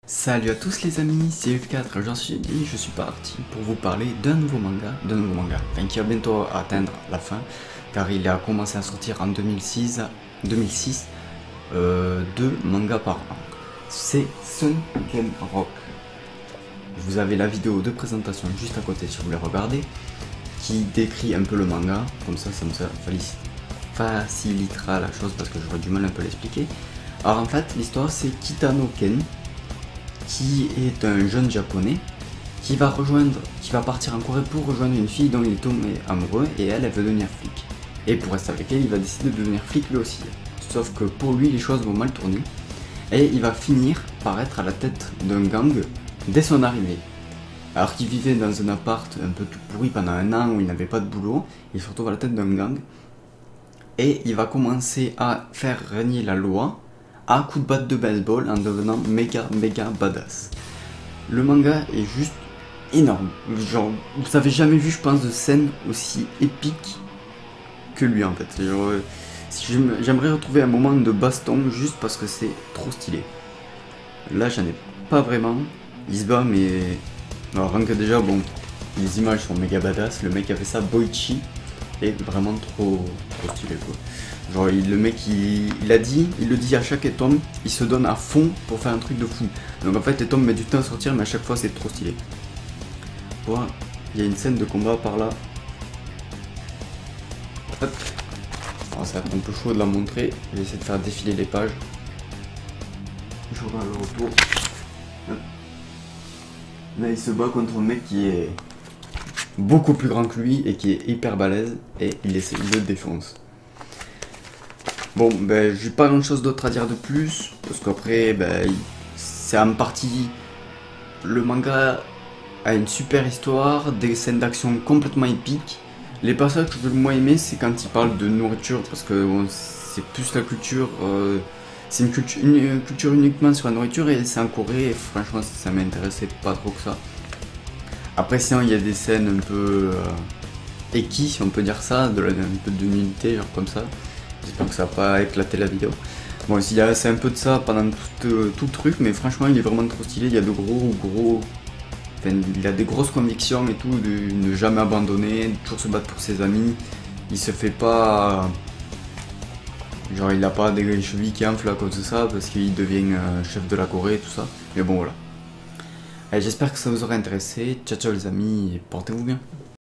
Salut à tous les amis, c'est F4, j'en suis dit, je suis parti pour vous parler d'un nouveau manga, enfin, qui va bientôt atteindre la fin, car il a commencé à sortir en 2006, deux mangas par an. C'est Sunken Rock. Vous avez la vidéo de présentation juste à côté si vous voulez regarder, qui décrit un peu le manga, comme ça me facilitera la chose parce que j'aurais du mal un peu à l'expliquer. Alors en fait, l'histoire c'est Kitano Ken, qui est un jeune japonais qui va partir en Corée pour rejoindre une fille dont il est tombé amoureux et elle veut devenir flic. Et pour rester avec elle, il va décider de devenir flic lui aussi. Sauf que pour lui, les choses vont mal tourner et il va finir par être à la tête d'un gang dès son arrivée. Alors qu'il vivait dans un appart un peu tout pourri pendant un an où il n'avait pas de boulot, il se retrouve à la tête d'un gang et il va commencer à faire régner la loi à coups de batte de baseball en devenant méga badass. Le manga est juste énorme. Genre, vous avez jamais vu, je pense, de scène aussi épique que lui en fait. J'aimerais retrouver un moment de baston juste parce que c'est trop stylé. Là, j'en ai pas vraiment. Il se bat, mais alors, rien que déjà, bon, les images sont méga badass. Le mec a fait ça, Boichi, est vraiment trop stylé quoi. Genre le mec il le dit à chaque tome, il se donne à fond pour faire un truc de fou. Donc en fait les tomes mettent du temps à sortir mais à chaque fois c'est trop stylé. Voilà, il y a une scène de combat par là. Hop. Alors, ça va être un peu chaud de la montrer, je vais essayer de faire défiler les pages. Je regarde le retour. Hop. Là il se bat contre un mec qui est beaucoup plus grand que lui et qui est hyper balèze et il le défonce. Bon, ben, j'ai pas grand chose d'autre à dire de plus, parce qu'après, ben, c'est en partie, le manga a une super histoire, des scènes d'action complètement épiques. Les passages que j'ai le moins aimé, c'est quand il parle de nourriture, parce que bon, c'est plus la culture, c'est une culture uniquement sur la nourriture, et c'est en Corée, et franchement, ça m'intéressait pas trop que ça. Après, sinon, il y a des scènes un peu équis, si on peut dire ça, un peu de nudité, genre comme ça. J'espère que ça va pas éclater la vidéo. Bon, c'est un peu de ça pendant tout le truc, mais franchement, il est vraiment trop stylé. Il y a enfin, il a des grosses convictions et tout, de ne jamais abandonner, de toujours se battre pour ses amis. Il se fait pas. Genre, il a pas des chevilles qui enflent à cause de ça, parce qu'il devient chef de la Corée et tout ça. Mais bon, voilà. Allez, j'espère que ça vous aura intéressé. Ciao, ciao les amis, et portez-vous bien.